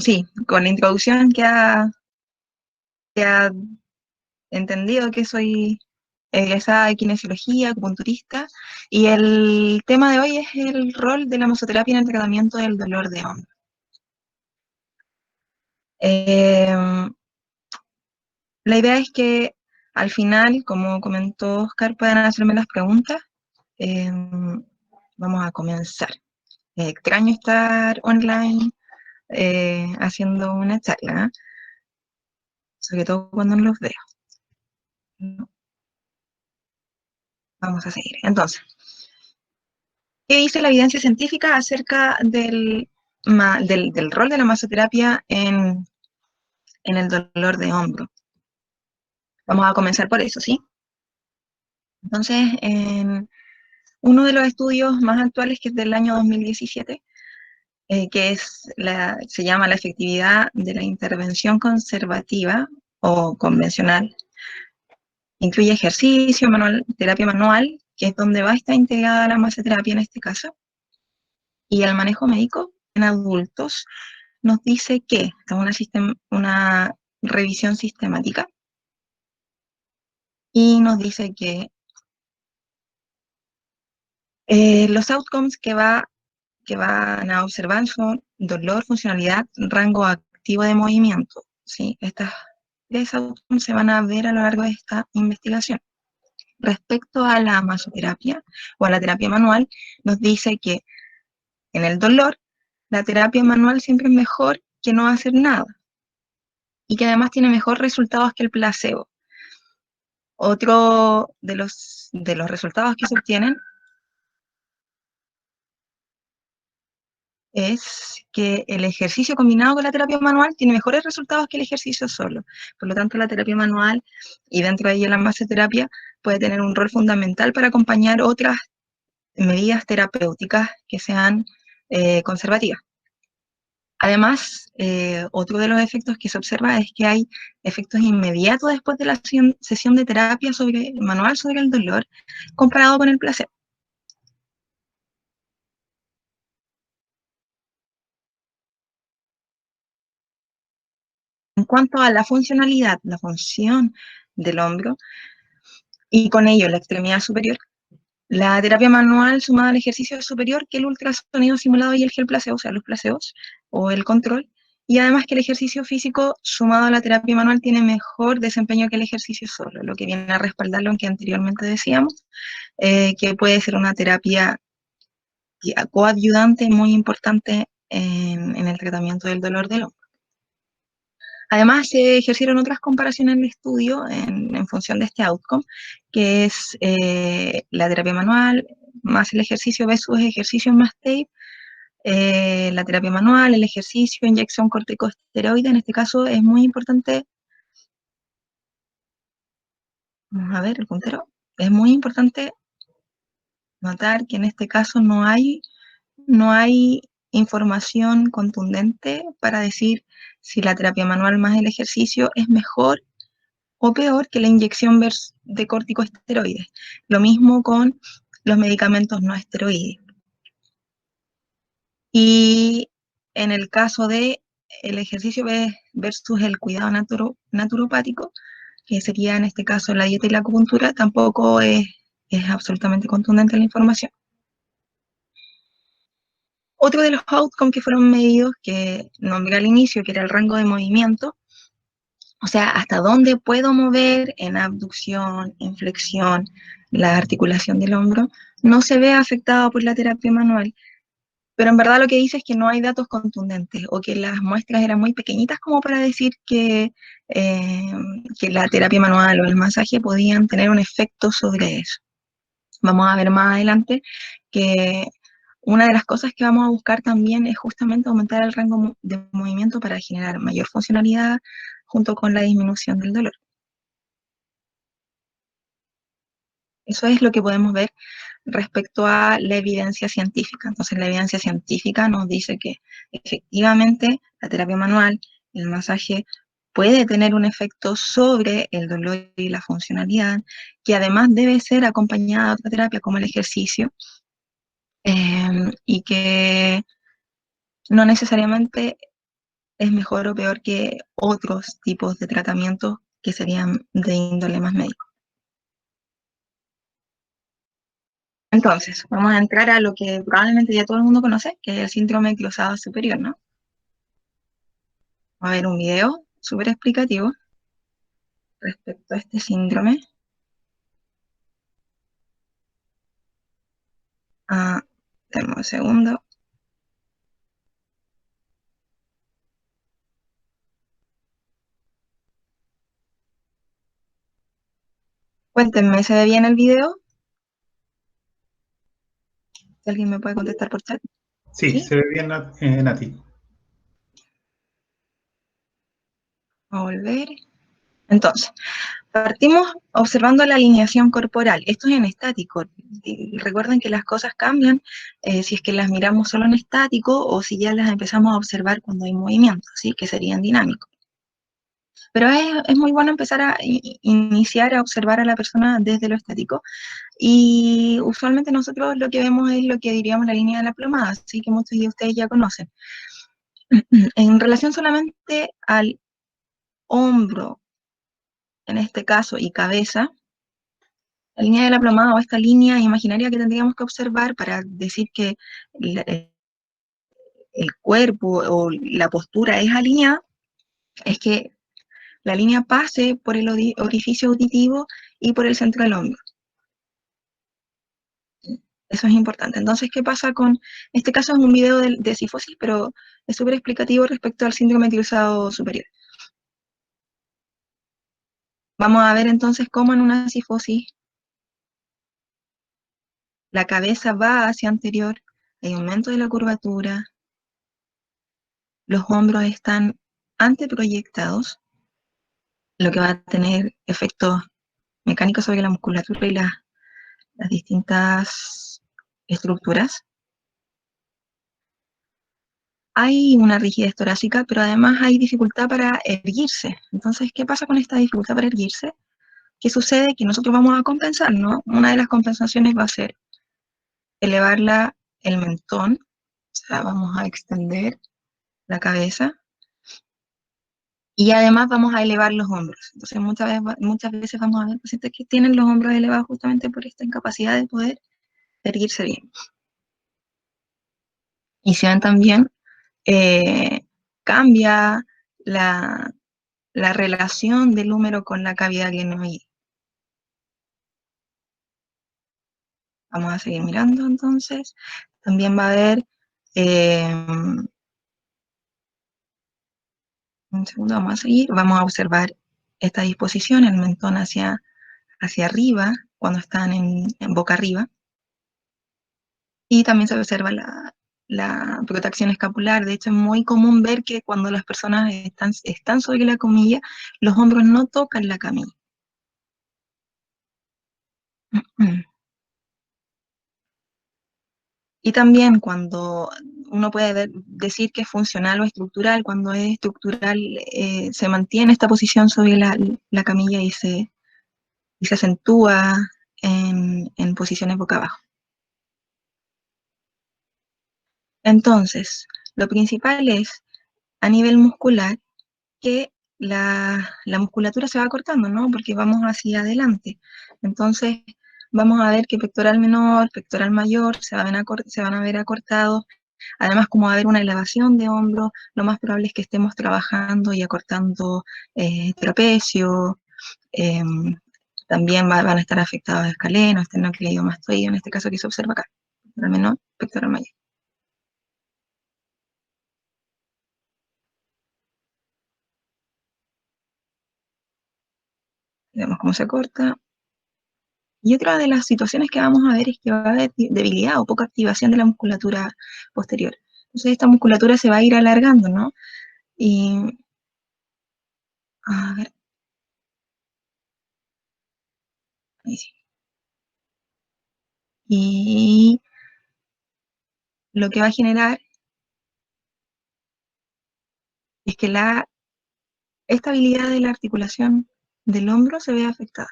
sí, con la introducción que ha entendido que soy egresada de kinesiología, acupunturista, y el tema de hoy es el rol de la masoterapia en el tratamiento del dolor de hombro. La idea es que al final, como comentó Oscar, puedan hacerme las preguntas. Vamos a comenzar. Extraño estar online haciendo una charla, ¿eh? Sobre todo cuando no los veo. Vamos a seguir. Entonces, ¿qué dice la evidencia científica acerca del rol de la masoterapia en el dolor de hombro? Vamos a comenzar por eso, ¿sí? Entonces, en uno de los estudios más actuales, que es del año 2017, que se llama la efectividad de la intervención conservativa o convencional, incluye ejercicio, terapia manual, que es donde va a estar integrada la masoterapia en este caso, y el manejo médico en adultos. Nos dice que una revisión sistemática y nos dice que los outcomes que van a observar son dolor, funcionalidad, rango activo de movimiento, ¿sí? Estas tres outcomes se van a ver a lo largo de esta investigación. Respecto a la masoterapia o a la terapia manual, nos dice que en el dolor, la terapia manual siempre es mejor que no hacer nada y que además tiene mejores resultados que el placebo. Otro de los resultados que se obtienen es que el ejercicio combinado con la terapia manual tiene mejores resultados que el ejercicio solo. Por lo tanto, la terapia manual y dentro de ella la masoterapia puede tener un rol fundamental para acompañar otras medidas terapéuticas que sean conservativas. Además, otro de los efectos que se observa es que hay efectos inmediatos después de la sesión de terapia manual sobre el dolor comparado con el placebo. En cuanto a la funcionalidad, la función del hombro y con ello la extremidad superior, la terapia manual sumada al ejercicio es superior que el ultrasonido simulado y el gel placebo, o sea, los placebos o el control, y además que el ejercicio físico sumado a la terapia manual tiene mejor desempeño que el ejercicio solo, lo que viene a respaldar lo que anteriormente decíamos, que puede ser una terapia coadyuvante muy importante en el tratamiento del dolor del hombro. Además, se ejercieron otras comparaciones en el estudio en función de este outcome, que es la terapia manual más el ejercicio versus ejercicio más tape, la terapia manual, el ejercicio, inyección corticosteroide. En este caso es muy importante, vamos a ver el puntero, es muy importante notar que en este caso no hay información contundente para decir si la terapia manual más el ejercicio es mejor o peor que la inyección de corticosteroides. Lo mismo con los medicamentos no esteroides. Y en el caso de el ejercicio versus el cuidado naturopático, que sería en este caso la dieta y la acupuntura, tampoco es absolutamente contundente la información. Otro de los outcomes que fueron medidos, que nombré al inicio, que era el rango de movimiento, o sea, hasta dónde puedo mover en abducción, en flexión, la articulación del hombro, no se ve afectado por la terapia manual. Pero en verdad lo que dice es que no hay datos contundentes o que las muestras eran muy pequeñitas como para decir que la terapia manual o el masaje podían tener un efecto sobre eso. Vamos a ver más adelante que una de las cosas que vamos a buscar también es justamente aumentar el rango de movimiento para generar mayor funcionalidad junto con la disminución del dolor. Eso es lo que podemos ver respecto a la evidencia científica. Entonces, la evidencia científica nos dice que efectivamente la terapia manual, el masaje, puede tener un efecto sobre el dolor y la funcionalidad, que además debe ser acompañada de otra terapia como el ejercicio, y que no necesariamente es mejor o peor que otros tipos de tratamientos que serían de índole más médico. Entonces, vamos a entrar a lo que probablemente ya todo el mundo conoce, que es el síndrome cruzado superior, ¿no? Va a ver un video súper explicativo respecto a este síndrome. Dame un segundo. Cuéntenme, ¿se ve bien el video? Si alguien me puede contestar por chat. Sí, ¿Sí? se ve bien, Nati. A volver. Entonces, partimos observando la alineación corporal. Esto es en estático. Y recuerden que las cosas cambian si es que las miramos solo en estático o si ya las empezamos a observar cuando hay movimiento, ¿sí? Que serían dinámicos. Pero es muy bueno empezar a iniciar a observar a la persona desde lo estático. Y usualmente nosotros lo que vemos es lo que diríamos la línea de la plomada, así que muchos de ustedes ya conocen. En relación solamente al hombro, en este caso, y cabeza, la línea de la plomada o esta línea imaginaria que tendríamos que observar para decir que el cuerpo o la postura es alineada, es que la línea pase por el orificio auditivo y por el centro del hombro. Eso es importante. Entonces, ¿qué pasa con...? Este caso es un video de cifosis, pero es súper explicativo respecto al síndrome cruzado superior. Vamos a ver entonces cómo en una cifosis la cabeza va hacia anterior, hay aumento de la curvatura, los hombros están anteproyectados, lo que va a tener efectos mecánicos sobre la musculatura y las distintas estructuras. Hay una rigidez torácica, pero además hay dificultad para erguirse. Entonces, ¿qué pasa con esta dificultad para erguirse? ¿Qué sucede? Que nosotros vamos a compensar, ¿no? Una de las compensaciones va a ser elevar el mentón, o sea, vamos a extender la cabeza y además vamos a elevar los hombros. Entonces, muchas veces vamos a ver pacientes que tienen los hombros elevados justamente por esta incapacidad de poder erguirse bien. Y si ven también, cambia la relación del húmero con la cavidad glenoidea. Vamos a seguir mirando entonces. También va a haber, un segundo, vamos a seguir. Vamos a observar esta disposición, el mentón hacia arriba, cuando están en boca arriba. Y también se observa la protección escapular. De hecho, es muy común ver que cuando las personas están sobre la camilla, los hombros no tocan la camilla. Y también cuando uno puede decir que es funcional o estructural, cuando es estructural se mantiene esta posición sobre la camilla y se acentúa en posiciones boca abajo. Entonces, lo principal es a nivel muscular que la musculatura se va cortando, ¿no? Porque vamos hacia adelante. Entonces, vamos a ver que pectoral menor, pectoral mayor se van a ver acortados. Además, como va a haber una elevación de hombros, lo más probable es que estemos trabajando y acortando trapecio. Eh, también van a estar afectados escalenos, esternocleidomastoideo, en este caso que se observa acá, pectoral menor, pectoral mayor. Vemos cómo se corta. Y otra de las situaciones que vamos a ver es que va a haber debilidad o poca activación de la musculatura posterior. Entonces esta musculatura se va a ir alargando, ¿no? Y, a ver, ahí sí. Y lo que va a generar es que la estabilidad de la articulación del hombro se ve afectada.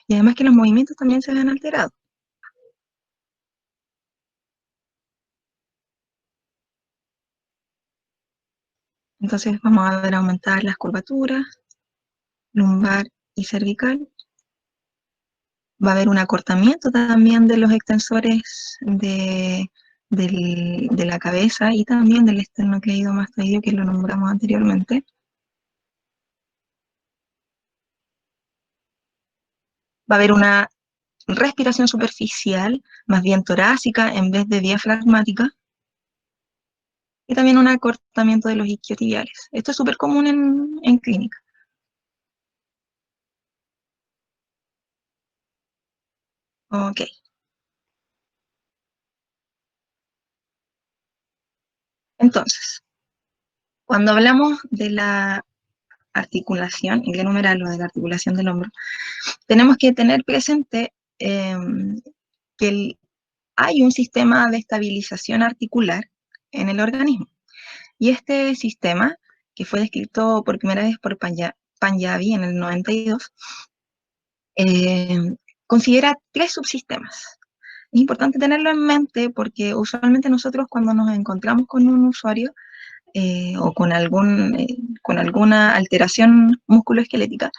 Y además que los movimientos también se ven alterados. Entonces vamos a ver aumentar las curvaturas lumbar y cervical. Va a haber un acortamiento también de los extensores de la cabeza y también del esternocleidomastoideo, que lo nombramos anteriormente. Va a haber una respiración superficial, más bien torácica en vez de diafragmática, y también un acortamiento de los isquiotibiales. Esto es súper común en clínica. Ok. Entonces, cuando hablamos de la articulación, y de numeral lo de la articulación del hombro, tenemos que tener presente que hay un sistema de estabilización articular en el organismo. Y este sistema, que fue descrito por primera vez por Panjabi en el 92, considera tres subsistemas. Es importante tenerlo en mente porque usualmente nosotros cuando nos encontramos con un usuario o con alguna alteración musculoesquelética,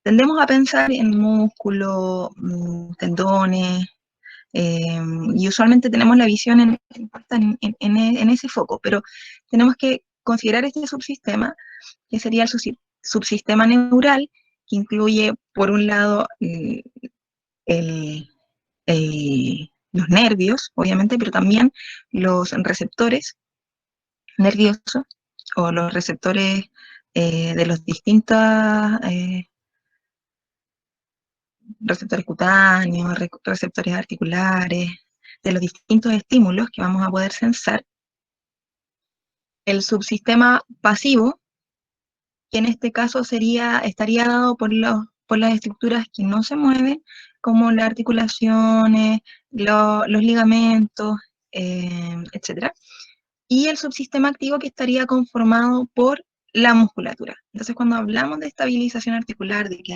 tendemos a pensar en músculo, tendones, y usualmente tenemos la visión en ese foco, pero tenemos que considerar este subsistema, que sería el subsistema neural, que incluye, por un lado, el, los nervios, obviamente, pero también los receptores nerviosos o los receptores de los distintos receptores cutáneos, receptores articulares, de los distintos estímulos que vamos a poder sensar. El subsistema pasivo, que en este caso estaría dado por las estructuras que no se mueven, como las articulaciones, los ligamentos, etc. Y el subsistema activo, que estaría conformado por la musculatura. Entonces, cuando hablamos de estabilización articular, de que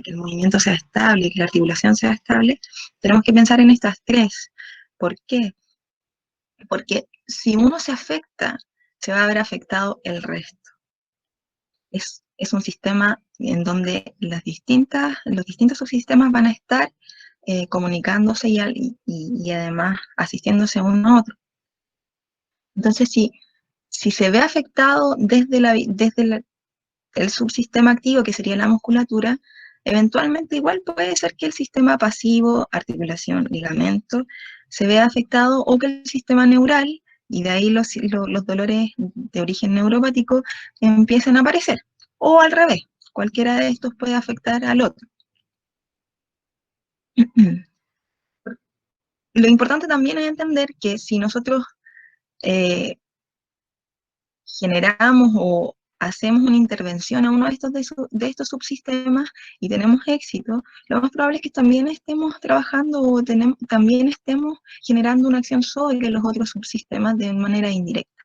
el movimiento sea estable, que la articulación sea estable, tenemos que pensar en estas tres. ¿Por qué? Porque si uno se afecta, se va a ver afectado el resto. Es un sistema en donde los distintos subsistemas van a estar comunicándose y además asistiéndose uno a otro. Entonces, si se ve afectado desde el subsistema activo, que sería la musculatura, eventualmente igual puede ser que el sistema pasivo, articulación, ligamento, se vea afectado, o que el sistema neural, y de ahí los dolores de origen neuropático, empiecen a aparecer. O al revés, cualquiera de estos puede afectar al otro. Lo importante también es entender que si nosotros eh, generamos o hacemos una intervención a uno de estos subsistemas y tenemos éxito, lo más probable es que también estemos trabajando o también estemos generando una acción sobre los otros subsistemas de manera indirecta.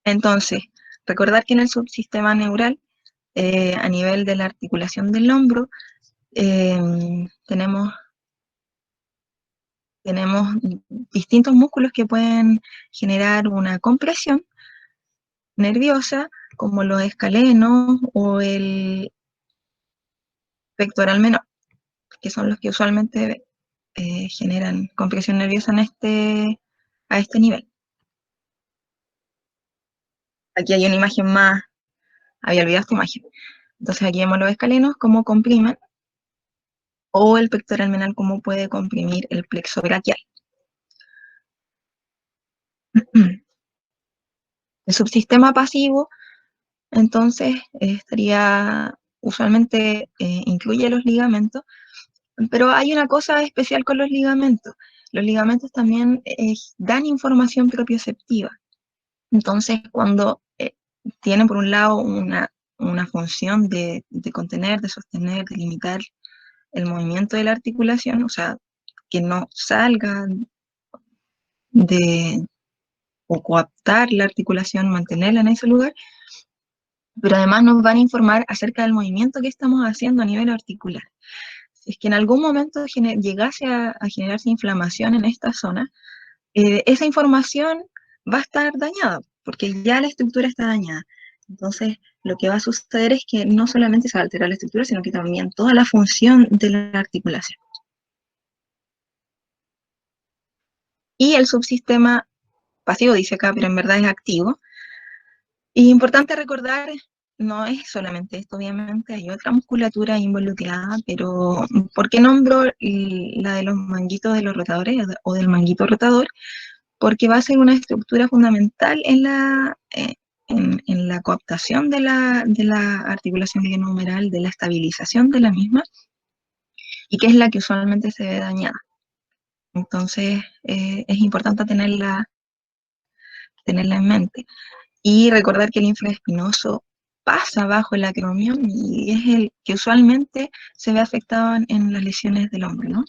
Entonces, recordar que en el subsistema neural, a nivel de la articulación del hombro, tenemos distintos músculos que pueden generar una compresión nerviosa, como los escalenos o el pectoral menor, que son los que usualmente generan compresión nerviosa a este nivel. Aquí hay una imagen más, había olvidado esta imagen. Entonces aquí vemos los escalenos, cómo comprimen, o el pectoral menor, cómo puede comprimir el plexo braquial. El subsistema pasivo, entonces, usualmente incluye los ligamentos, pero hay una cosa especial con los ligamentos. Los ligamentos también dan información propioceptiva. Entonces, cuando tienen por un lado una función de contener, de sostener, de limitar el movimiento de la articulación, o sea, que no salga de o coaptar la articulación, mantenerla en ese lugar, pero además nos van a informar acerca del movimiento que estamos haciendo a nivel articular. Si es que en algún momento llegase a generarse inflamación en esta zona, esa información va a estar dañada, porque ya la estructura está dañada. Entonces, lo que va a suceder es que no solamente se va a alterar la estructura, sino que también toda la función de la articulación. Y el subsistema pasivo dice acá, pero en verdad es activo. Y importante recordar, no es solamente esto, obviamente, hay otra musculatura involucrada, pero ¿por qué nombro la de los manguitos de los rotadores o del manguito rotador? Porque va a ser una estructura fundamental en la coaptación de la articulación glenohumeral, de la estabilización de la misma, y que es la que usualmente se ve dañada. Entonces, es importante tenerla en mente. Y recordar que el infraespinoso pasa bajo el acromion y es el que usualmente se ve afectado en las lesiones del hombro, ¿no?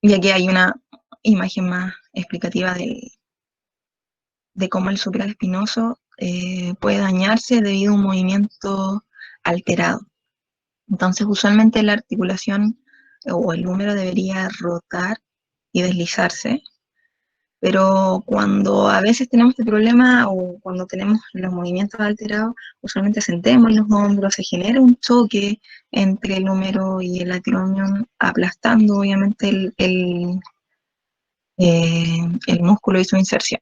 Y aquí hay una imagen más explicativa de cómo el supraespinoso puede dañarse debido a un movimiento alterado. Entonces, usualmente la articulación o el húmero debería rotar y deslizarse, pero cuando a veces tenemos este problema o cuando tenemos los movimientos alterados, usualmente sentemos los hombros, se genera un choque entre el húmero y el acromion, aplastando obviamente el músculo y su inserción.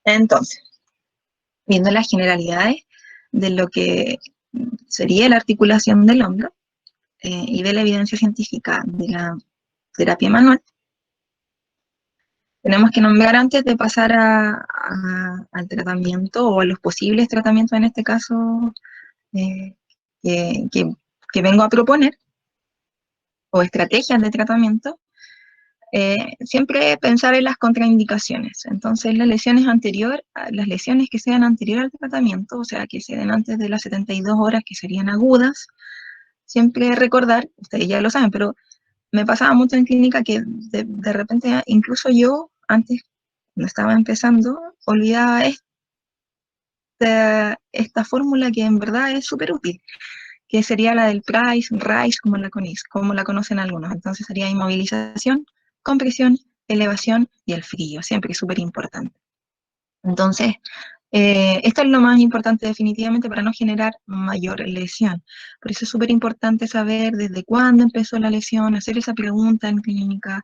Entonces, viendo las generalidades de lo que sería la articulación del hombro y de la evidencia científica de la terapia manual, tenemos que nombrar antes de pasar al tratamiento o a los posibles tratamientos en este caso eh, que, que, que vengo a proponer, o estrategias de tratamiento, siempre pensar en las contraindicaciones. Entonces, las lesiones que sean anterior al tratamiento, o sea, que se den antes de las 72 horas, que serían agudas, siempre recordar, ustedes ya lo saben, pero me pasaba mucho en clínica que de repente, incluso yo, antes, cuando estaba empezando, olvidaba esta fórmula que en verdad es súper útil, que sería la del Price, Rice, como la conocen algunos. Entonces sería inmovilización, compresión, elevación y el frío, siempre súper importante. Entonces, esto es lo más importante definitivamente para no generar mayor lesión. Por eso es súper importante saber desde cuándo empezó la lesión, hacer esa pregunta en clínica,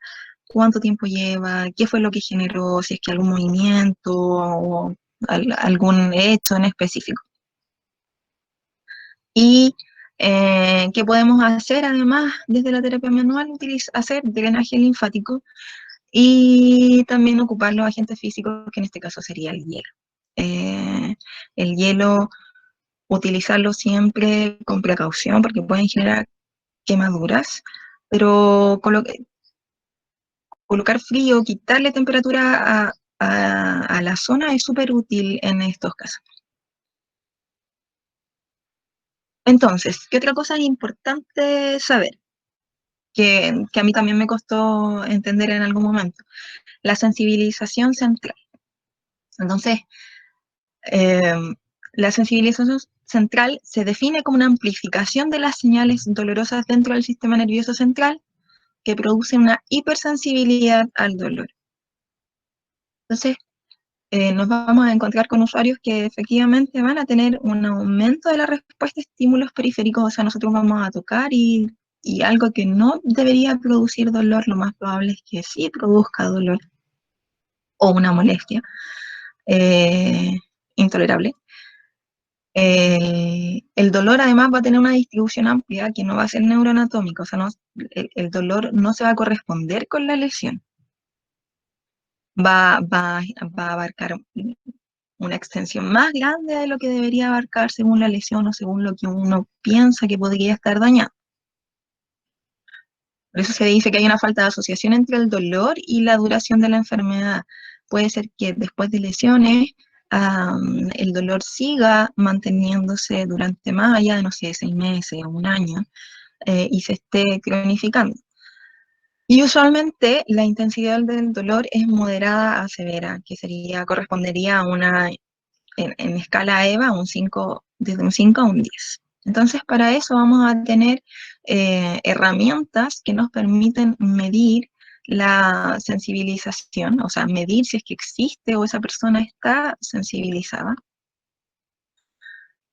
cuánto tiempo lleva, qué fue lo que generó, si es que algún movimiento o algún hecho en específico. Y ¿qué podemos hacer además desde la terapia manual? Hacer drenaje linfático y también ocupar los agentes físicos, que en este caso sería el hielo. El hielo, utilizarlo siempre con precaución porque pueden generar quemaduras, pero colocar frío, quitarle temperatura a la zona es súper útil en estos casos. Entonces, ¿qué otra cosa es importante saber? Que a mí también me costó entender en algún momento. La sensibilización central. Entonces, eh, la sensibilización central se define como una amplificación de las señales dolorosas dentro del sistema nervioso central que produce una hipersensibilidad al dolor. Entonces, nos vamos a encontrar con usuarios que efectivamente van a tener un aumento de la respuesta a estímulos periféricos, o sea, nosotros vamos a tocar y algo que no debería producir dolor, lo más probable es que sí produzca dolor o una molestia eh, intolerable. El dolor además va a tener una distribución amplia que no va a ser neuroanatómica, o sea, el dolor no se va a corresponder con la lesión. Va a abarcar una extensión más grande de lo que debería abarcar según la lesión o según lo que uno piensa que podría estar dañado. Por eso se dice que hay una falta de asociación entre el dolor y la duración de la enfermedad. Puede ser que después de lesiones el dolor siga manteniéndose durante más allá de, no sé, 6 meses o un año y se esté cronificando. Y usualmente la intensidad del dolor es moderada a severa, que correspondería a una, en escala EVA, desde un 5 a un 10. Entonces, para eso vamos a tener herramientas que nos permiten medir la sensibilización, o sea, medir si es que existe o esa persona está sensibilizada.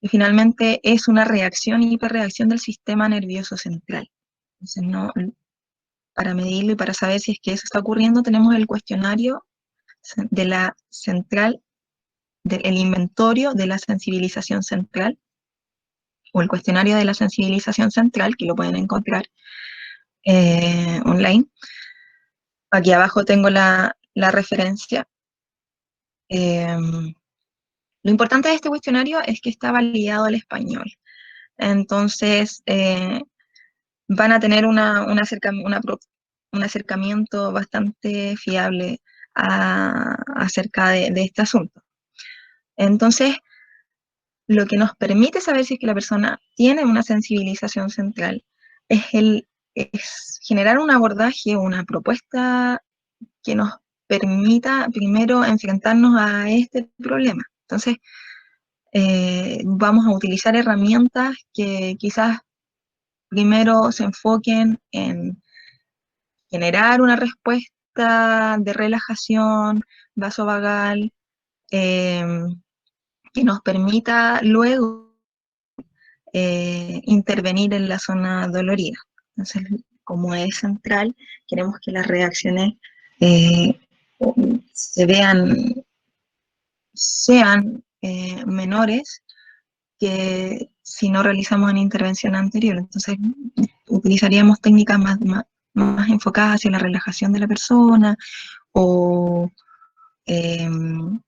Y finalmente es una reacción y hiperreacción del sistema nervioso central. Entonces, no, para medirlo y para saber si es que eso está ocurriendo, tenemos el cuestionario de la central, del inventario de la sensibilización central, o el cuestionario de la sensibilización central, que lo pueden encontrar online. Aquí abajo tengo la referencia. Lo importante de este cuestionario es que está validado al español. Entonces, van a tener un acercamiento bastante fiable acerca de este asunto. Entonces, lo que nos permite saber si es que la persona tiene una sensibilización central es generar un abordaje o una propuesta que nos permita primero enfrentarnos a este problema. Entonces, vamos a utilizar herramientas que quizás primero se enfoquen en generar una respuesta de relajación vasovagal que nos permita luego intervenir en la zona dolorida. Entonces, como es central, queremos que las reacciones sean menores que si no realizamos una intervención anterior. Entonces, utilizaríamos técnicas más enfocadas hacia la relajación de la persona o, en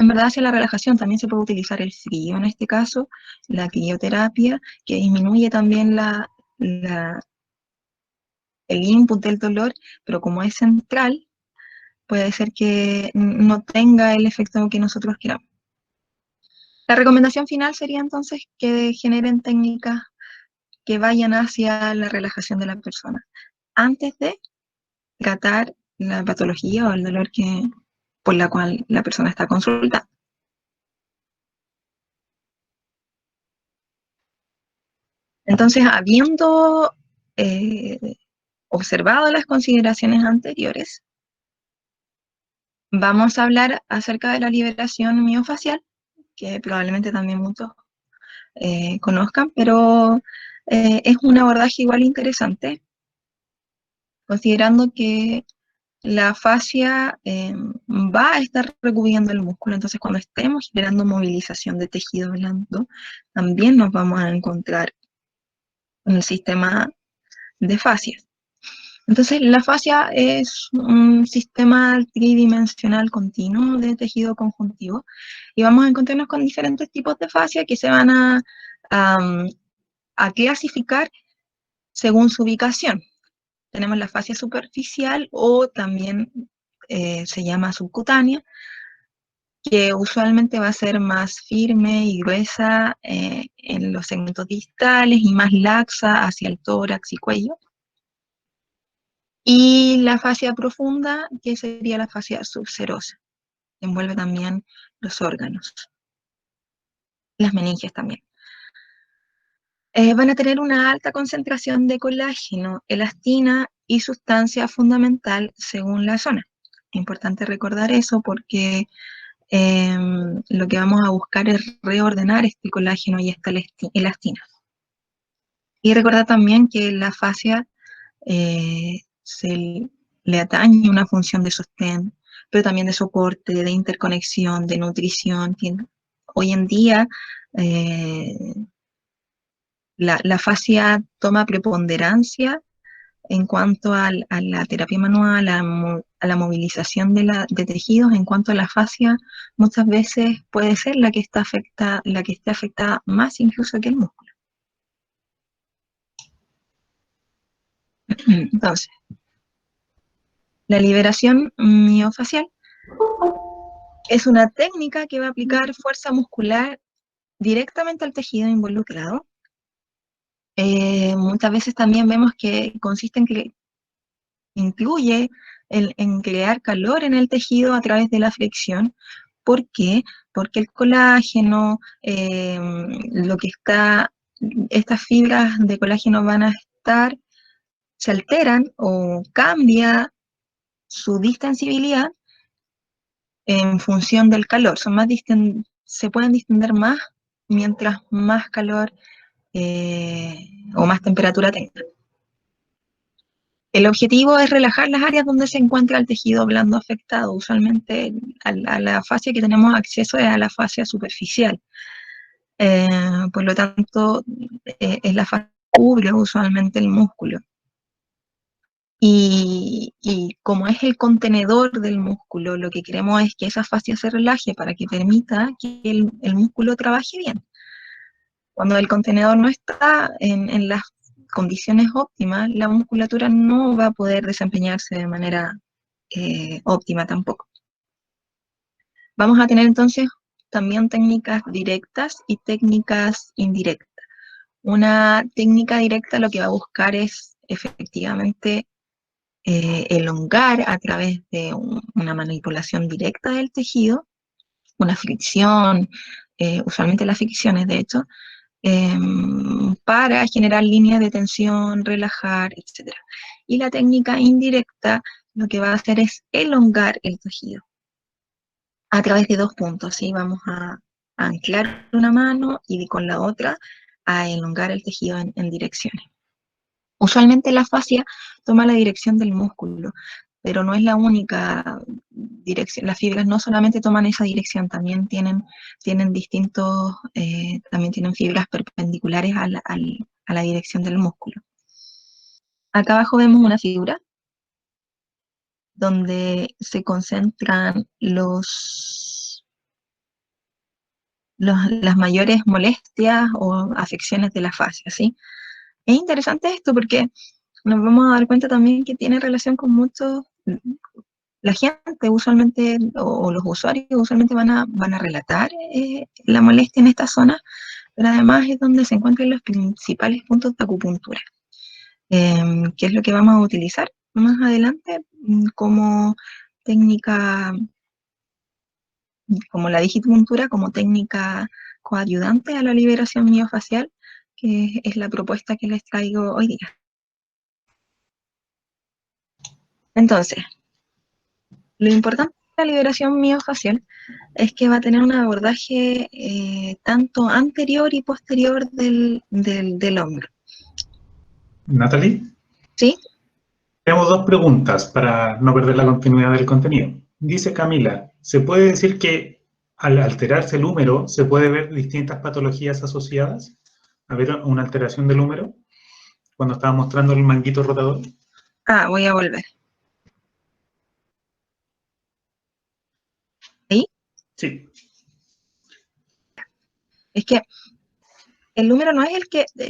verdad, hacia la relajación. También se puede utilizar el frío en este caso, la crioterapia, que disminuye también el input del dolor, pero como es central, puede ser que no tenga el efecto que nosotros queramos. La recomendación final sería entonces que generen técnicas que vayan hacia la relajación de la persona, antes de tratar la patología o el dolor por la cual la persona está consultando. Entonces, habiendo observado las consideraciones anteriores, vamos a hablar acerca de la liberación miofacial, que probablemente también muchos conozcan, pero es un abordaje igual interesante, considerando que la fascia va a estar recubriendo el músculo. Entonces, cuando estemos generando movilización de tejido blando, también nos vamos a encontrar con el sistema de fascias. Entonces, la fascia es un sistema tridimensional continuo de tejido conjuntivo y vamos a encontrarnos con diferentes tipos de fascia que se van a clasificar según su ubicación. Tenemos la fascia superficial o también se llama subcutánea, que usualmente va a ser más firme y gruesa en los segmentos distales y más laxa hacia el tórax y cuello. Y la fascia profunda, que sería la fascia subserosa, que envuelve también los órganos, las meninges también. Van a tener una alta concentración de colágeno, elastina y sustancia fundamental según la zona. Es importante recordar eso porque lo que vamos a buscar es reordenar este colágeno y esta elastina. Y recordar también que la fascia se le atañe una función de sostén, pero también de soporte, de interconexión, de nutrición. Hoy en día la fascia toma preponderancia en cuanto a la terapia manual, a la movilización de tejidos. En cuanto a la fascia, muchas veces puede ser la que esté afectada más incluso que el músculo. Entonces, la liberación miofacial es una técnica que va a aplicar fuerza muscular directamente al tejido involucrado. Muchas veces también vemos que consiste en que incluye en crear calor en el tejido a través de la fricción. ¿Por qué? Porque el colágeno, lo que está estas fibras de colágeno van a estar, se alteran o cambia su distensibilidad en función del calor. Se pueden distender más mientras más calor o más temperatura tengan. El objetivo es relajar las áreas donde se encuentra el tejido blando afectado. Usualmente a la fascia que tenemos acceso es a la fascia superficial. Por lo tanto, es la fascia que cubre usualmente el músculo. Y como es el contenedor del músculo, lo que queremos es que esa fascia se relaje para que permita que el músculo trabaje bien. Cuando el contenedor no está en las condiciones óptimas, la musculatura no va a poder desempeñarse de manera óptima tampoco. Vamos a tener entonces también técnicas directas y técnicas indirectas. Una técnica directa lo que va a buscar es efectivamente elongar a través de una manipulación directa del tejido, una fricción, usualmente las fricciones de hecho, para generar líneas de tensión, relajar, etc. Y la técnica indirecta lo que va a hacer es elongar el tejido a través de dos puntos, ¿sí? Vamos a anclar una mano y con la otra a elongar el tejido en direcciones. Usualmente la fascia toma la dirección del músculo, pero no es la única dirección. Las fibras no solamente toman esa dirección, también tienen distintos, también tienen fibras perpendiculares a la dirección del músculo. Acá abajo vemos una figura donde se concentran las mayores molestias o afecciones de la fascia, ¿sí? Es interesante esto porque nos vamos a dar cuenta también que tiene relación con muchos, la gente usualmente, o los usuarios usualmente van a relatar la molestia en esta zona, pero además es donde se encuentran los principales puntos de acupuntura, que es lo que vamos a utilizar más adelante como técnica, como la digitopuntura, como técnica coayudante a la liberación miofacial, que es la propuesta que les traigo hoy día. Entonces, lo importante de la liberación miofacial es que va a tener un abordaje tanto anterior y posterior del hombro. Natalie, ¿Sí? tenemos dos preguntas para no perder la continuidad del contenido. Dice Camila, ¿se puede decir que al alterarse el húmero se puede ver distintas patologías asociadas? ¿A ver una alteración del húmero? Cuando estaba mostrando el manguito rotador. Ah, voy a volver. ¿Ahí? Sí. Es que el húmero no es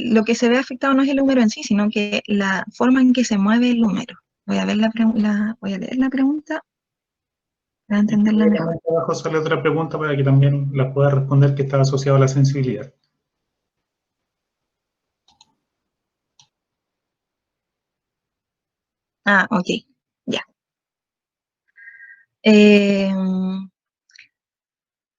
lo que se ve afectado no es el húmero en sí, sino que la forma en que se mueve el húmero. Voy a ver voy a leer la pregunta para entenderla mejor. Abajo sale otra pregunta para que también la pueda responder, que está asociada a la sensibilidad. Ah, ok, ya. Eh,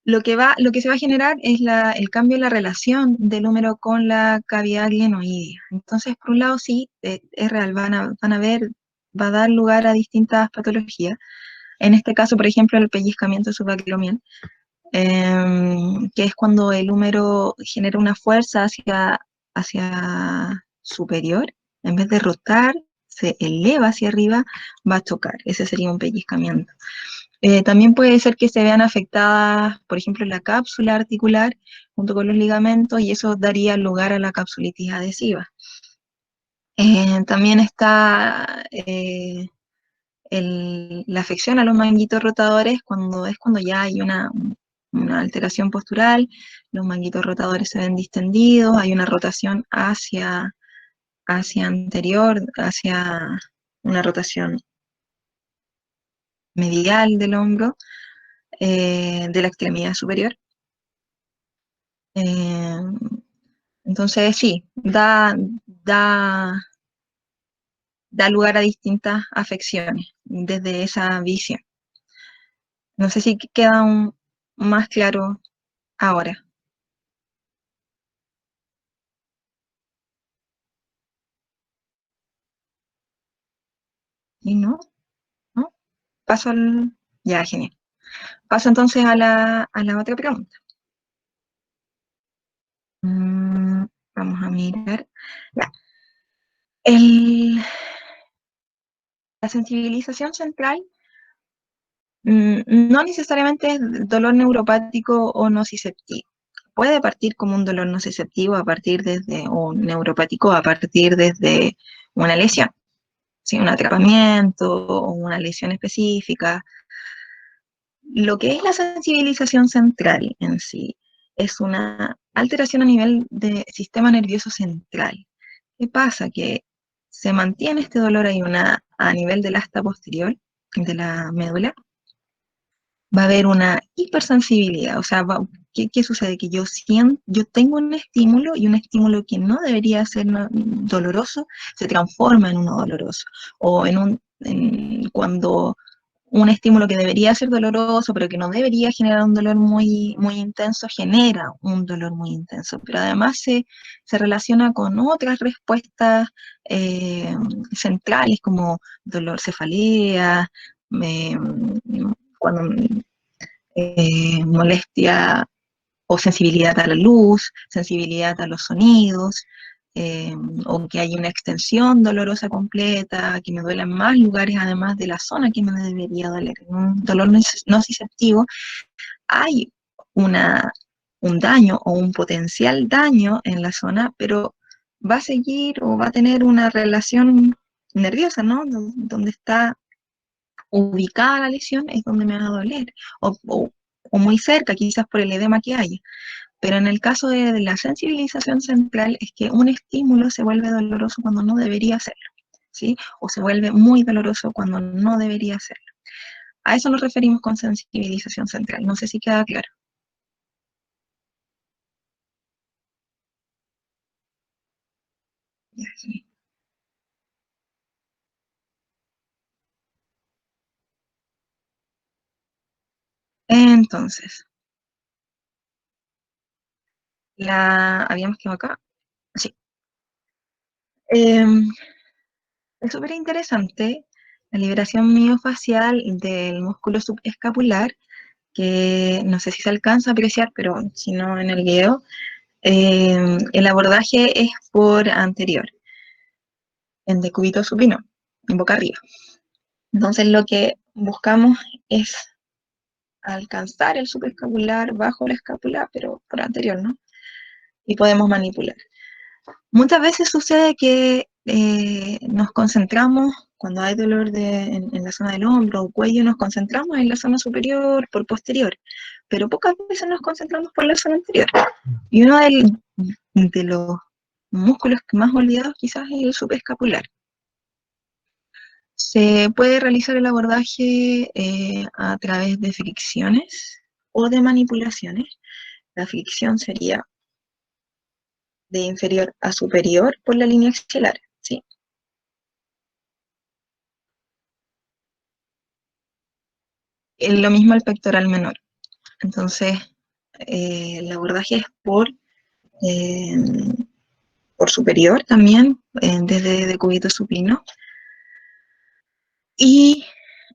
lo que se va a generar es el cambio en la relación del húmero con la cavidad glenoidea. Entonces, por un lado, sí, es real, van a ver, va a dar lugar a distintas patologías. En este caso, por ejemplo, el pellizcamiento subacromial, que es cuando el húmero genera una fuerza hacia superior, en vez de rotar, se eleva hacia arriba, va a chocar. Ese sería un pellizcamiento. También puede ser que se vean afectadas, por ejemplo, la cápsula articular junto con los ligamentos, y eso daría lugar a la capsulitis adhesiva. También está la afección a los manguitos rotadores cuando ya hay una alteración postural, los manguitos rotadores se ven distendidos, hay una rotación hacia anterior, hacia una rotación medial del hombro, de la extremidad superior. Entonces sí, da lugar a distintas afecciones desde esa visión. No sé si queda más claro ahora. ¿Y no? ¿No? Paso al... Ya, genial. Paso entonces a la otra pregunta. Vamos a mirar. Ya. La sensibilización central no necesariamente es dolor neuropático o nociceptivo. Puede partir como un dolor nociceptivo a partir desde, o neuropático a partir desde una lesión, ¿sí? Un atrapamiento o una lesión específica. Lo que es la sensibilización central en sí es una alteración a nivel del sistema nervioso central. ¿Qué pasa? Que se mantiene este dolor a nivel del asta posterior, de la médula, va a haber una hipersensibilidad. O sea, ¿qué sucede? Que yo tengo un estímulo y un estímulo que no debería ser doloroso se transforma en uno doloroso. O cuando un estímulo que debería ser doloroso, pero que no debería generar un dolor muy, muy intenso, genera un dolor muy intenso. Pero además se relaciona con otras respuestas centrales como dolor, cefalea, eh, cuando molestia o sensibilidad a la luz, sensibilidad a los sonidos, eh, o que hay una extensión dolorosa completa, que me duelen más lugares además de la zona que me debería doler. En un dolor nociceptivo hay un daño o un potencial daño en la zona, pero va a seguir o va a tener una relación nerviosa, ¿no? Donde está ubicada la lesión es donde me va a doler, o muy cerca, quizás por el edema que haya. Pero en el caso de la sensibilización central es que un estímulo se vuelve doloroso cuando no debería serlo, ¿sí? O se vuelve muy doloroso cuando no debería serlo. A eso nos referimos con sensibilización central. No sé si queda claro. Ya, sí. Entonces, habíamos quedado acá. Sí. Eh, es súper interesante la liberación miofacial del músculo subescapular, que no sé si se alcanza a apreciar, pero si no en el video, el abordaje es por anterior, en decúbito supino, en boca arriba. Entonces lo que buscamos es alcanzar el subescapular bajo la escápula, pero por anterior, ¿no? Y podemos manipular. Muchas veces sucede que nos concentramos, cuando hay dolor en la zona del hombro o cuello, nos concentramos en la zona superior por posterior, pero pocas veces nos concentramos por la zona anterior. Y uno de los músculos que más olvidados quizás es el subescapular. Se puede realizar el abordaje a través de fricciones o de manipulaciones. La fricción sería de inferior a superior por la línea axilar, ¿sí? Lo mismo el pectoral menor. Entonces, el abordaje es eh, por superior también, desde decúbito supino. Y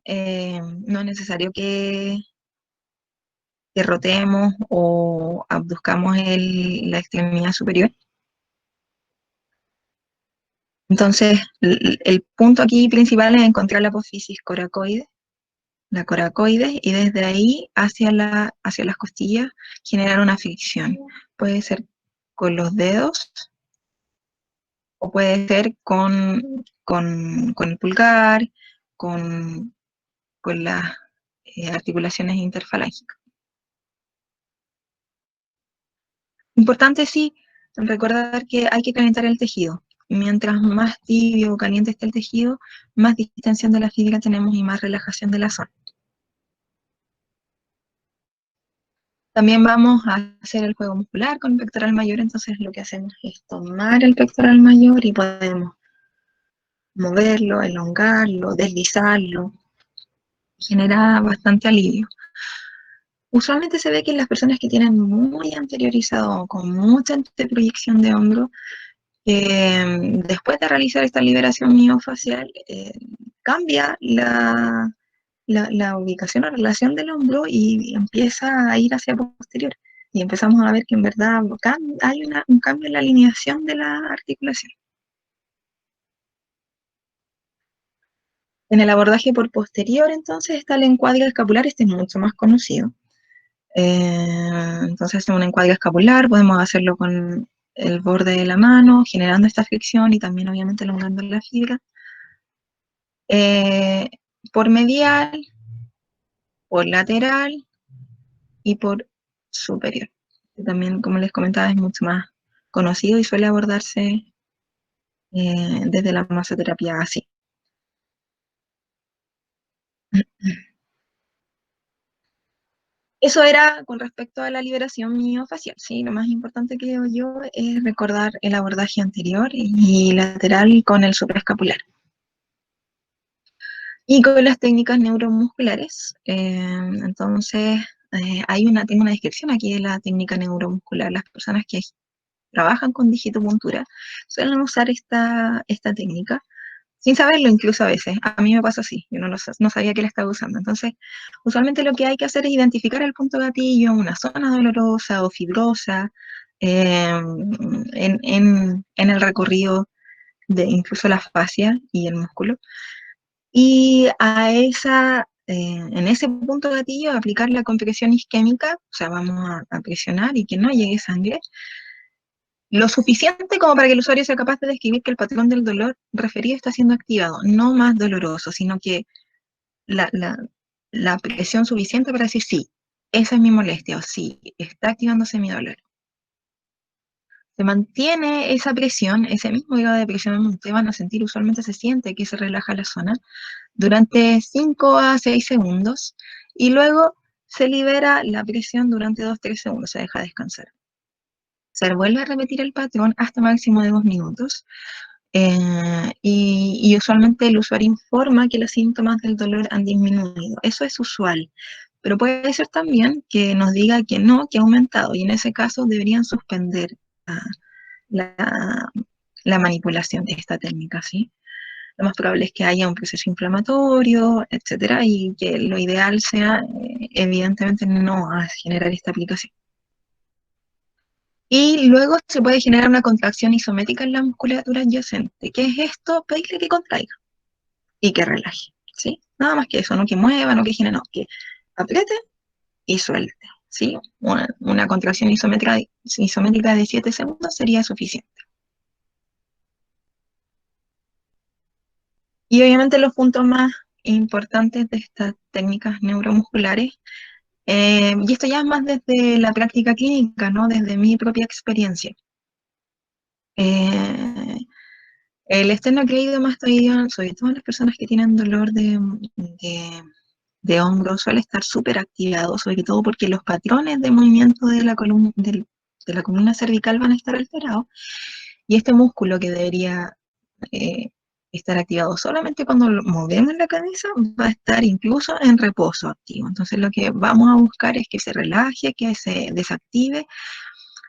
no es necesario que rotemos o abduzcamos la extremidad superior. Entonces, el punto aquí principal es encontrar la apófisis coracoide, la coracoide, y desde ahí hacia las costillas generar una fricción. Puede ser con los dedos o puede ser con el pulgar, con, con las articulaciones interfalángicas. Importante, sí, recordar que hay que calentar el tejido. Mientras más tibio o caliente esté el tejido, más distensión de la fibra tenemos y más relajación de la zona. También vamos a hacer el juego muscular con el pectoral mayor, entonces lo que hacemos es tomar el pectoral mayor y podemos moverlo, elongarlo, deslizarlo, genera bastante alivio. Usualmente se ve que en las personas que tienen muy anteriorizado, con mucha anteproyección de hombro, después de realizar esta liberación miofacial, cambia la ubicación o relación del hombro y empieza a ir hacia posterior. Y empezamos a ver que en verdad hay un cambio en la alineación de la articulación. En el abordaje por posterior, entonces, está el encuadre escapular, este es mucho más conocido. Entonces, en un encuadre escapular podemos hacerlo con el borde de la mano, generando esta fricción y también, obviamente, elongando la fibra. Por medial, por lateral y por superior. También, como les comentaba, es mucho más conocido y suele abordarse desde la masoterapia así. Eso era con respecto a la liberación miofacial, ¿sí? Lo más importante que creo yo es recordar el abordaje anterior y lateral con el supraescapular. Y con las técnicas neuromusculares, entonces tengo una descripción aquí de la técnica neuromuscular. Las personas que trabajan con digitopuntura suelen usar esta técnica, sin saberlo incluso a veces. A mí me pasa así, yo no sabía que la estaba usando. Entonces, usualmente lo que hay que hacer es identificar el punto gatillo, una zona dolorosa o fibrosa, en el recorrido de incluso la fascia y el músculo. Y en ese punto gatillo aplicar la compresión isquémica, o sea, vamos a presionar y que no llegue sangre, lo suficiente como para que el usuario sea capaz de describir que el patrón del dolor referido está siendo activado, no más doloroso, sino que la, la, la presión suficiente para decir sí, esa es mi molestia, o sí, está activándose mi dolor. Se mantiene esa presión, ese mismo grado de presión, ustedes van a sentir, usualmente se siente que se relaja la zona, durante 5 a 6 segundos, y luego se libera la presión durante 2-3 segundos, se deja descansar. Se vuelve a repetir el patrón hasta máximo de 2 minutos, y usualmente el usuario informa que los síntomas del dolor han disminuido. Eso es usual, pero puede ser también que nos diga que no, que ha aumentado, y en ese caso deberían suspender la, la manipulación de esta técnica, ¿sí? Lo más probable es que haya un proceso inflamatorio, etcétera, y que lo ideal sea, evidentemente, no generar esta aplicación. Y luego se puede generar una contracción isométrica en la musculatura adyacente. ¿Qué es esto? Pedirle que contraiga y que relaje, ¿sí? Nada más que eso, no que mueva, no que genere, no, que apriete y suelte, ¿sí? Una contracción isométrica de 7 segundos sería suficiente. Y obviamente los puntos más importantes de estas técnicas neuromusculares, y esto ya es más desde la práctica clínica, ¿no? Desde mi propia experiencia. Eh, el esternocleidomastoideo, sobre todo en las personas que tienen dolor de hombro, suele estar súper activado, sobre todo porque los patrones de movimiento de la columna cervical van a estar alterados, y este músculo que debería eh, estar activado solamente cuando movemos la cabeza, va a estar incluso en reposo activo. Entonces lo que vamos a buscar es que se relaje, que se desactive,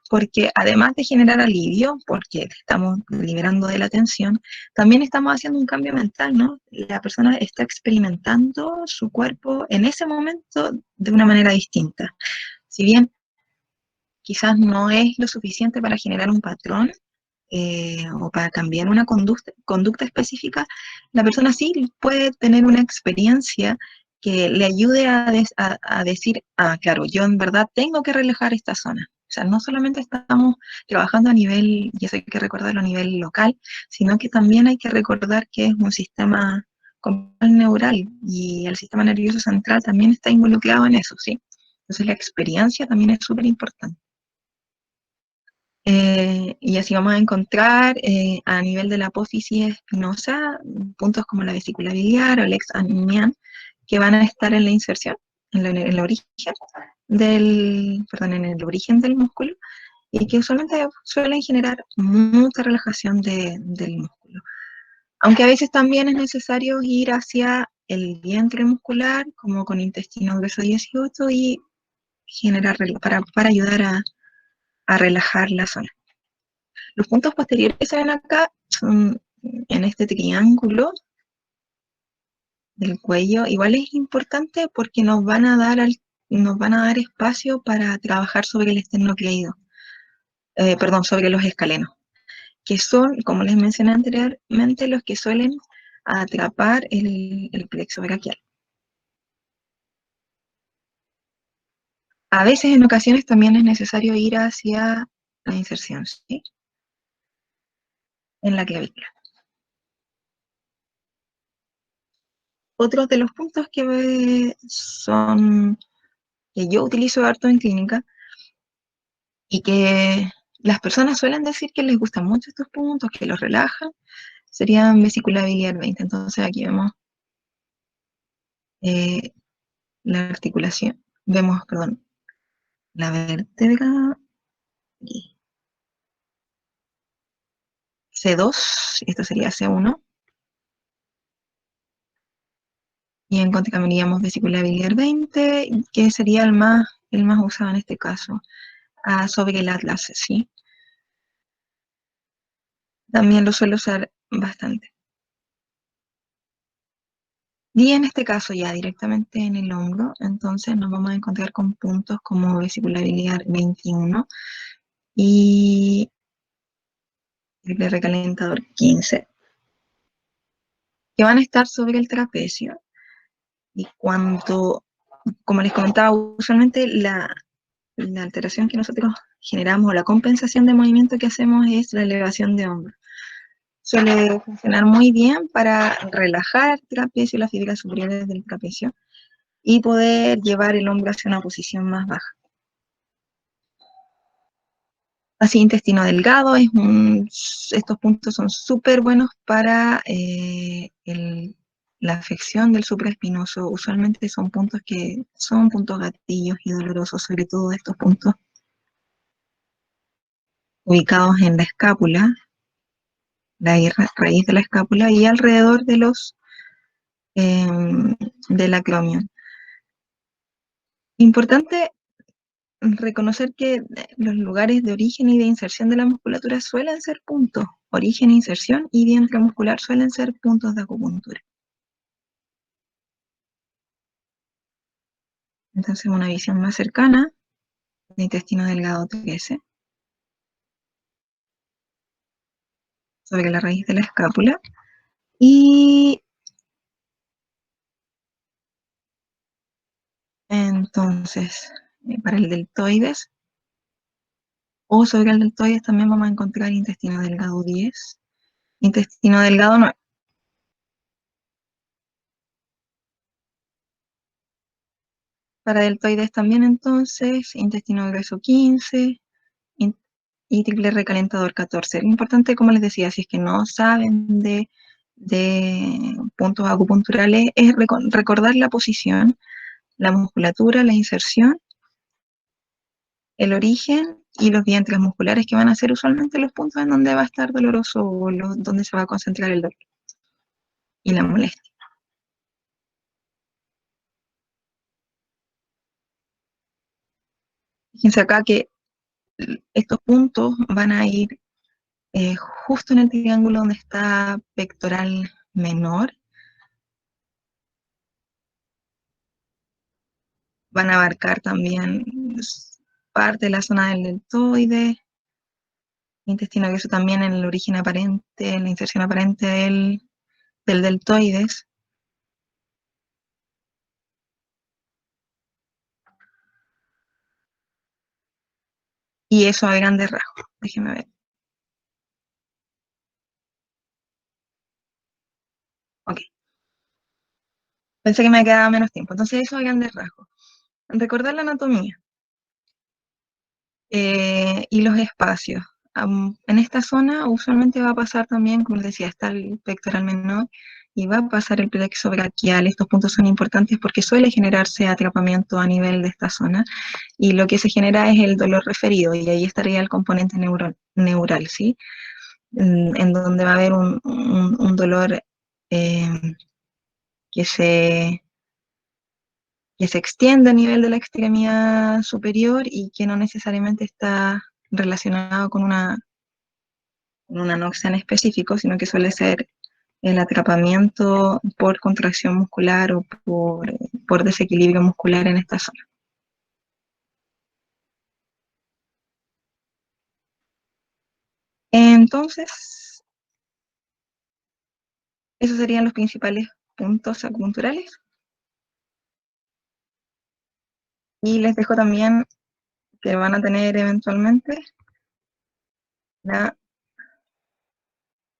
porque además de generar alivio, porque estamos liberando de la tensión, también estamos haciendo un cambio mental, ¿no? La persona está experimentando su cuerpo en ese momento de una manera distinta. Si bien quizás no es lo suficiente para generar un patrón, o para cambiar una conducta específica, la persona sí puede tener una experiencia que le ayude a decir, claro, yo en verdad tengo que relajar esta zona. O sea, no solamente estamos trabajando a nivel, y eso hay que recordarlo a nivel local, sino que también hay que recordar que es un sistema neural, y el sistema nervioso central también está involucrado en eso, ¿sí? Entonces la experiencia también es súper importante. Y así vamos a encontrar, a nivel de la apófisis espinosa, puntos como la vesícula biliar o el ex anián, que van a estar en la inserción, en el origen del músculo, y que usualmente suelen generar mucha relajación del músculo. Aunque a veces también es necesario ir hacia el vientre muscular, como con intestino grueso 18, y generar para ayudar a relajar la zona. Los puntos posteriores que se ven acá son en este triángulo, del cuello, igual es importante porque nos van a dar espacio para trabajar sobre el esternocleido, perdón, sobre los escalenos, que son, como les mencioné anteriormente, los que suelen atrapar el plexo braquial. A veces, en ocasiones, también es necesario ir hacia la inserción, ¿sí? En la clavícula. Otros de los puntos que que yo utilizo harto en clínica y que las personas suelen decir que les gustan mucho estos puntos, que los relajan, serían vesícula biliar 20. Entonces aquí vemos eh, la articulación, vemos, perdón, la vértebra y C2, esto sería C1, y encontraríamos vesícula biliar 20, que sería el más usado en este caso, sobre el atlas, ¿sí? También lo suelo usar bastante. Y en este caso ya directamente en el hombro, entonces nos vamos a encontrar con puntos como vesícula biliar 21 y triple recalentador 15, que van a estar sobre el trapecio. Y como les comentaba, usualmente la alteración que nosotros generamos o la compensación de movimiento que hacemos es la elevación de hombro. Suele funcionar muy bien para relajar el trapecio, las fibras superiores del trapecio, y poder llevar el hombro hacia una posición más baja. Así, intestino delgado, estos puntos son súper buenos para la afección del supraespinoso. Usualmente son puntos que son puntos gatillos y dolorosos, sobre todo estos puntos ubicados en la escápula, la raíz de la escápula y alrededor del acromion. Importante reconocer que los lugares de origen y de inserción de la musculatura suelen ser puntos. Origen, inserción y vientre muscular suelen ser puntos de acupuntura. Entonces, una visión más cercana de intestino delgado 13 sobre la raíz de la escápula. Y entonces, para el deltoides o sobre el deltoides también vamos a encontrar intestino delgado 10, intestino delgado 9. Para deltoides también entonces, intestino grueso 15 y triple recalentador 14. Lo importante, como les decía, si es que no saben de puntos acupunturales, es recordar la posición, la musculatura, la inserción, el origen y los vientres musculares, que van a ser usualmente los puntos en donde va a estar doloroso o donde se va a concentrar el dolor y la molestia. Fíjense acá que estos puntos van a ir justo en el triángulo donde está pectoral menor. Van a abarcar también parte de la zona del deltoide, intestino grueso también en el origen aparente, en la inserción aparente del deltoides. Y eso a grandes rasgos. Déjenme ver. Ok. Pensé que me quedaba menos tiempo. Entonces eso a grandes rasgos. Recordar la anatomía y los espacios. En esta zona usualmente va a pasar también, como les decía, está el pectoral menor y va a pasar el plexo braquial. Estos puntos son importantes porque suele generarse atrapamiento a nivel de esta zona y lo que se genera es el dolor referido y ahí estaría el componente neural, ¿sí? En donde va a haber un dolor que se extiende a nivel de la extremidad superior y que no necesariamente está relacionado con una noxa en específico, sino que suele ser el atrapamiento por contracción muscular o por desequilibrio muscular en esta zona. Entonces, esos serían los principales puntos acupunturales. Y les dejo también que van a tener eventualmente la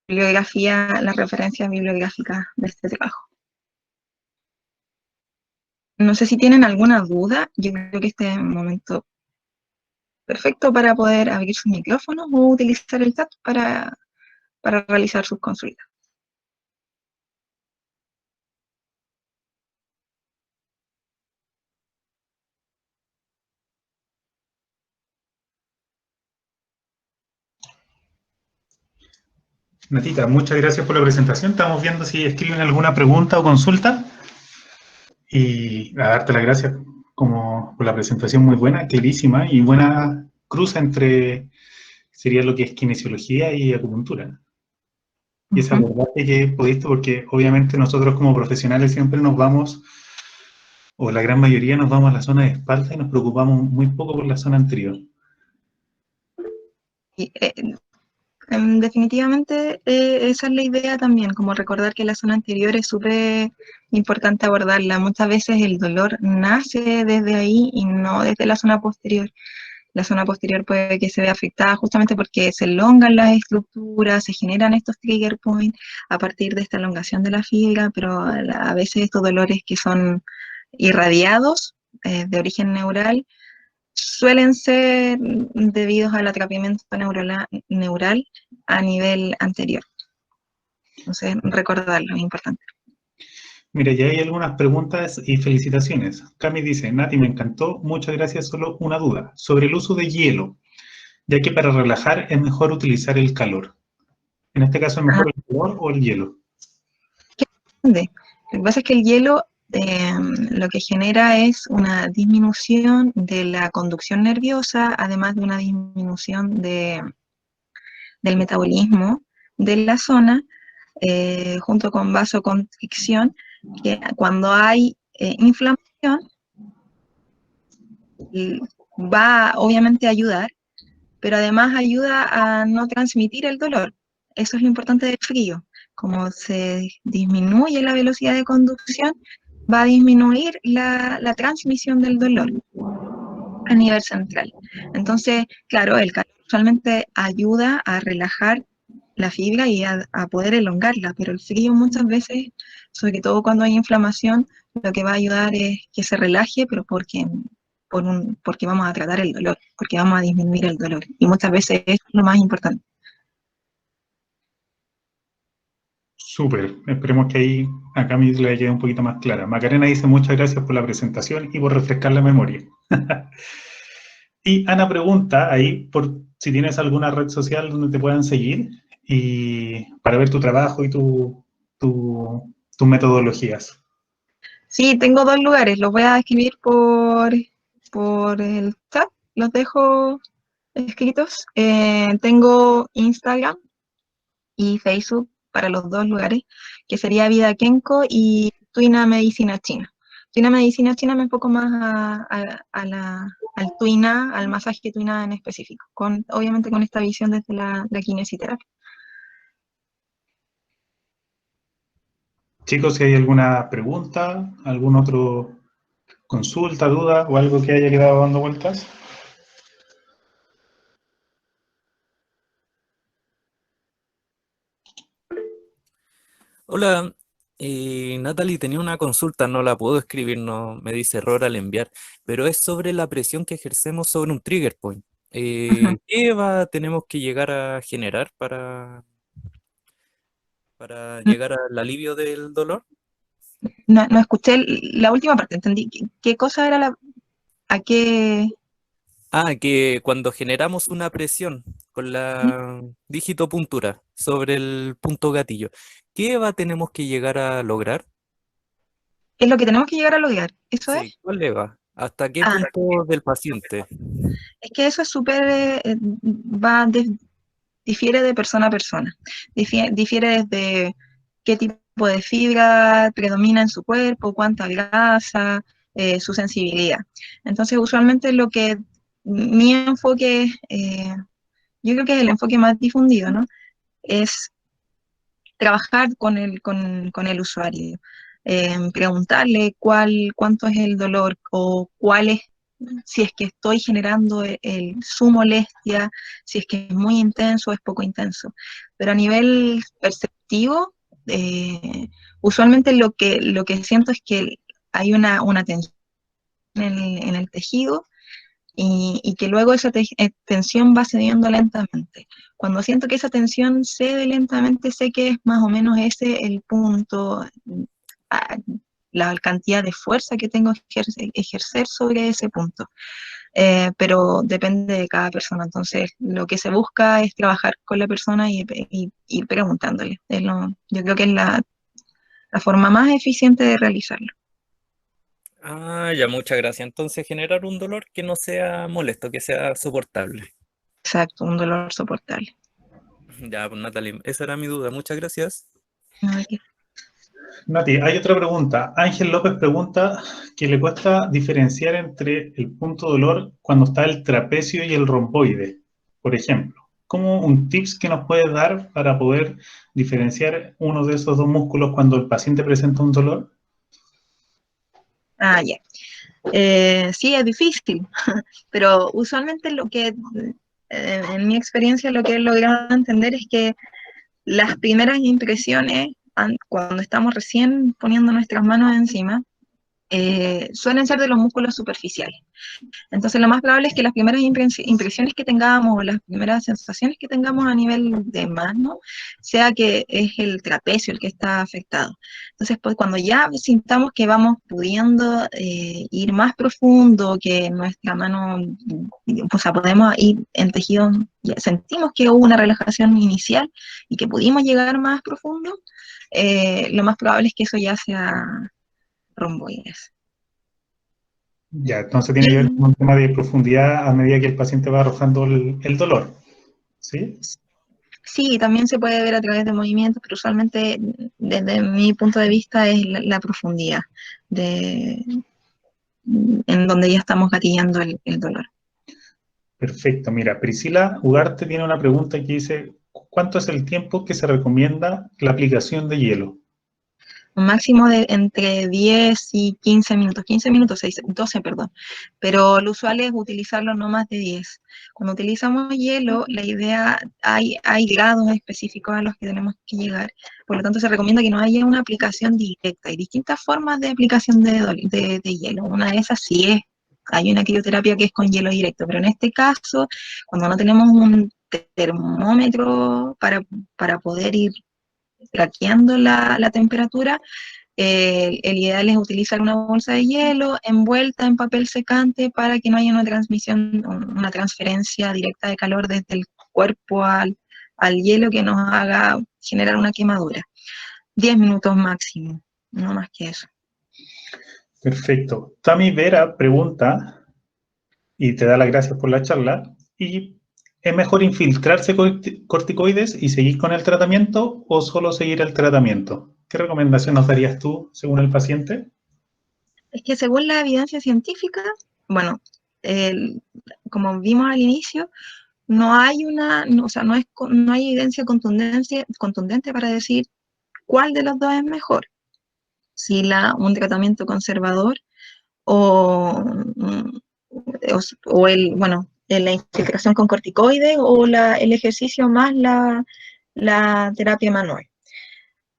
bibliografía, las referencias bibliográficas de este trabajo. No sé si tienen alguna duda, yo creo que este es un momento perfecto para poder abrir sus micrófonos o utilizar el chat para realizar sus consultas. Natita, muchas gracias por la presentación. Estamos viendo si escriben alguna pregunta o consulta. Y a darte las gracias como por la presentación muy buena, clarísima y buena cruza entre sería lo que es kinesiología y acupuntura. Y esa abordaje que pudiste, porque obviamente nosotros como profesionales siempre nos vamos, o la gran mayoría nos vamos a la zona de espalda y nos preocupamos muy poco por la zona anterior. Y, definitivamente esa es la idea también, como recordar que la zona anterior es súper importante abordarla. Muchas veces el dolor nace desde ahí y no desde la zona posterior. La zona posterior puede que se vea afectada justamente porque se elongan las estructuras, se generan estos trigger points a partir de esta elongación de la fibra, pero a veces estos dolores que son irradiados de origen neural suelen ser debidos al atrapamiento neural a nivel anterior. Entonces, recordarlo es importante. Mira, ya hay algunas preguntas y felicitaciones. Cami dice, Nati, me encantó, muchas gracias, solo una duda, sobre el uso de hielo, ya que para relajar es mejor utilizar el calor. En este caso, ¿es mejor el calor o el hielo? Lo que pasa es que el hielo lo que genera es una disminución de la conducción nerviosa, además de una disminución del metabolismo de la zona, junto con vasoconstricción, que cuando hay inflamación va obviamente a ayudar, pero además ayuda a no transmitir el dolor. Eso es lo importante del frío. Como se disminuye la velocidad de conducción, va a disminuir la transmisión del dolor a nivel central. Entonces, claro, el calor usualmente ayuda a relajar la fibra y a poder elongarla, pero el frío muchas veces, sobre todo cuando hay inflamación, lo que va a ayudar es que se relaje, pero porque vamos a tratar el dolor, porque vamos a disminuir el dolor. Y muchas veces es lo más importante. Súper, esperemos que ahí a Cami le quede un poquito más clara. Macarena dice muchas gracias por la presentación y por refrescar la memoria. Y Ana pregunta ahí por si tienes alguna red social donde te puedan seguir y para ver tu trabajo y tus metodologías. Sí, tengo dos lugares, los voy a escribir por el chat, los dejo escritos. Tengo Instagram y Facebook para los dos lugares, que sería Vida Kenko y Tuina Medicina China. Tuina Medicina China me enfoco más al Tuina, al masaje Tuina en específico, obviamente con esta visión desde la kinesiterapia. Chicos, si hay alguna pregunta, algún otro consulta, duda o algo que haya quedado dando vueltas. Hola, Natalie, tenía una consulta, no la puedo escribir, no me dice error al enviar, pero es sobre la presión que ejercemos sobre un trigger point. ¿Qué tenemos que llegar a generar para llegar al alivio del dolor? No escuché la última parte, entendí. ¿Qué cosa era a qué? Que cuando generamos una presión con la dígito puntura sobre el punto gatillo, ¿qué tenemos que llegar a lograr? Es lo que tenemos que llegar a lograr, ¿eso es? Sí, ¿cuál EVA? ¿Hasta qué Ah, punto del paciente? es que eso es súper, difiere de persona a persona. Difiere desde qué tipo de fibra predomina en su cuerpo, cuánta grasa, su sensibilidad. Entonces, usualmente mi enfoque, yo creo que es el enfoque más difundido, ¿no? Es trabajar con el usuario, preguntarle cuánto es el dolor o cuál es, si es que estoy generando su molestia, si es que es muy intenso o es poco intenso. Pero a nivel perceptivo, usualmente lo que siento es que hay una tensión en el tejido y que luego esa tensión va cediendo lentamente. Cuando siento que esa tensión cede lentamente, sé que es más o menos ese el punto, la cantidad de fuerza que tengo que ejercer sobre ese punto. Pero depende de cada persona. Entonces, lo que se busca es trabajar con la persona y ir preguntándole. Yo creo que es la forma más eficiente de realizarlo. Ah, ya, muchas gracias. Entonces, generar un dolor que no sea molesto, que sea soportable. Exacto, un dolor soportable. Ya, pues Natalie, esa era mi duda. Muchas gracias. Nati, hay otra pregunta. Ángel López pregunta que le cuesta diferenciar entre el punto de dolor cuando está el trapecio y el romboide, por ejemplo. ¿Cómo un tips que nos puedes dar para poder diferenciar uno de esos dos músculos cuando el paciente presenta un dolor? Ah, ya. Sí, es difícil, pero usualmente en mi experiencia, lo que he logrado entender es que las primeras impresiones, cuando estamos recién poniendo nuestras manos encima, suelen ser de los músculos superficiales. Entonces, lo más probable es que las primeras impresiones que tengamos o las primeras sensaciones que tengamos a nivel de mano sea que es el trapecio el que está afectado. Entonces, pues, cuando ya sintamos que vamos pudiendo ir más profundo, que nuestra mano, o sea, podemos ir en tejido, ya sentimos que hubo una relajación inicial y que pudimos llegar más profundo, lo más probable es que eso ya sea romboides. Ya, entonces tiene que ver con un tema de profundidad a medida que el paciente va arrojando el dolor, ¿sí? Sí, también se puede ver a través de movimientos, pero usualmente desde mi punto de vista es la profundidad en donde ya estamos gatillando el dolor. Perfecto. Mira, Priscila Ugarte tiene una pregunta que dice, ¿cuánto es el tiempo que se recomienda la aplicación de hielo? Un máximo de entre 10 y 15 minutos, 15 minutos, 12, perdón, pero lo usual es utilizarlo no más de 10. Cuando utilizamos hielo, la idea, hay grados específicos a los que tenemos que llegar, por lo tanto se recomienda que no haya una aplicación directa. Hay distintas formas de aplicación de hielo, una de esas sí hay una crioterapia que es con hielo directo, pero en este caso, cuando no tenemos un termómetro para poder ir traqueando la temperatura, el ideal es utilizar una bolsa de hielo envuelta en papel secante para que no haya una transferencia directa de calor desde el cuerpo al hielo que nos haga generar una quemadura. 10 minutos máximo, no más que eso. Perfecto. Tami Vera pregunta, y te da las gracias por la charla, ¿y es mejor infiltrarse corticoides y seguir con el tratamiento o solo seguir el tratamiento? ¿Qué recomendación nos darías tú según el paciente? Es que según la evidencia científica, bueno, como vimos al inicio, no hay no hay evidencia contundente para decir cuál de los dos es mejor. Si un tratamiento conservador o, la infiltración con corticoides o el ejercicio más la terapia manual.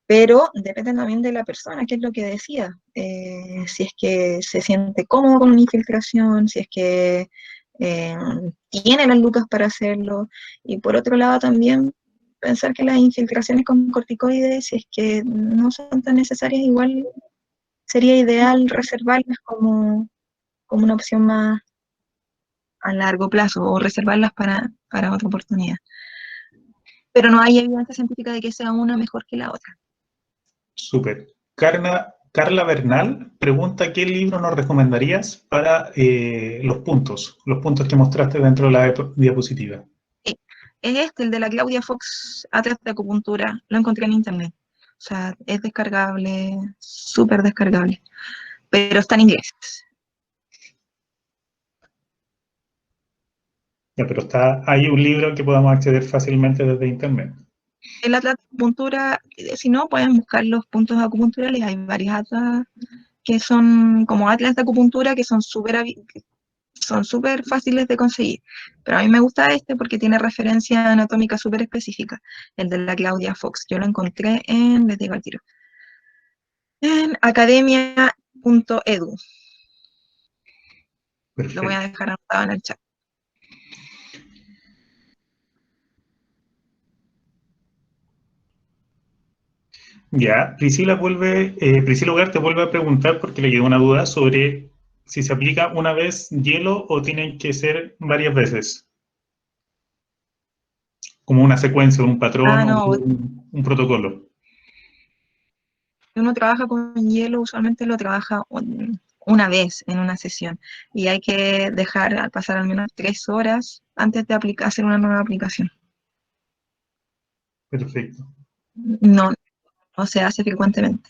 Pero depende también de la persona, qué es lo que decida. Si es que se siente cómodo con una infiltración, si es que tiene las lucas para hacerlo. Y por otro lado también pensar que las infiltraciones con corticoides, si es que no son tan necesarias, igual sería ideal reservarlas como una opción más a largo plazo o reservarlas para otra oportunidad. Pero no hay evidencia científica de que sea una mejor que la otra. Súper. Carla Bernal pregunta qué libro nos recomendarías para los puntos que mostraste dentro de la diapositiva. Es el de la Claudia Fox, Atlas de Acupuntura, lo encontré en internet. sea, es descargable, súper descargable, pero está en inglés. Ya, pero hay un libro que podamos acceder fácilmente desde internet. El atlas de acupuntura, si no, pueden buscar los puntos acupunturales. Hay varios atlas que son como atlas de acupuntura que son súper fáciles de conseguir. Pero a mí me gusta este porque tiene referencia anatómica súper específica, el de la Claudia Fox. Yo lo encontré les digo al tiro, en academia.edu. Lo voy a Perfecto. dejar anotado en el chat. Ya, Priscila Ugarte vuelve a preguntar porque le quedó una duda sobre si se aplica una vez hielo o tienen que ser varias veces, como una secuencia, un patrón o No, un protocolo. si uno trabaja con hielo, usualmente lo trabaja una vez en una sesión y hay que dejar pasar al menos 3 horas antes de hacer una nueva aplicación. Perfecto. No, no se hace frecuentemente.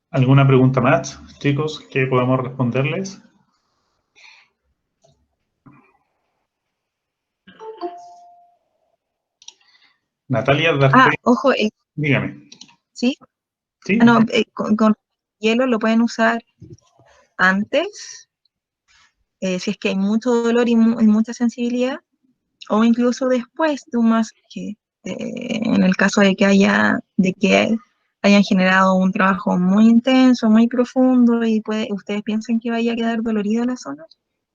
¿Alguna pregunta más, chicos, que podamos responderles? Natalia Darte, Ojo, dígame. ¿sí? ¿Sí? No, con hielo lo pueden usar antes, si es que hay mucho dolor y mucha sensibilidad, o incluso después de un masaje, en el caso de que hayan generado un trabajo muy intenso, muy profundo y ustedes piensan que vaya a quedar dolorida la zona,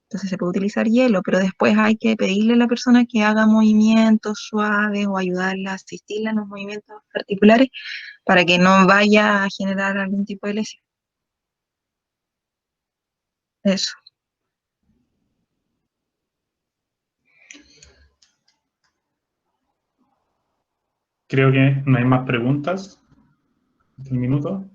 entonces se puede utilizar hielo, pero después hay que pedirle a la persona que haga movimientos suaves o ayudarla, asistirla en los movimientos particulares para que no vaya a generar algún tipo de lesión. Eso. Creo que no hay más preguntas. Un minuto.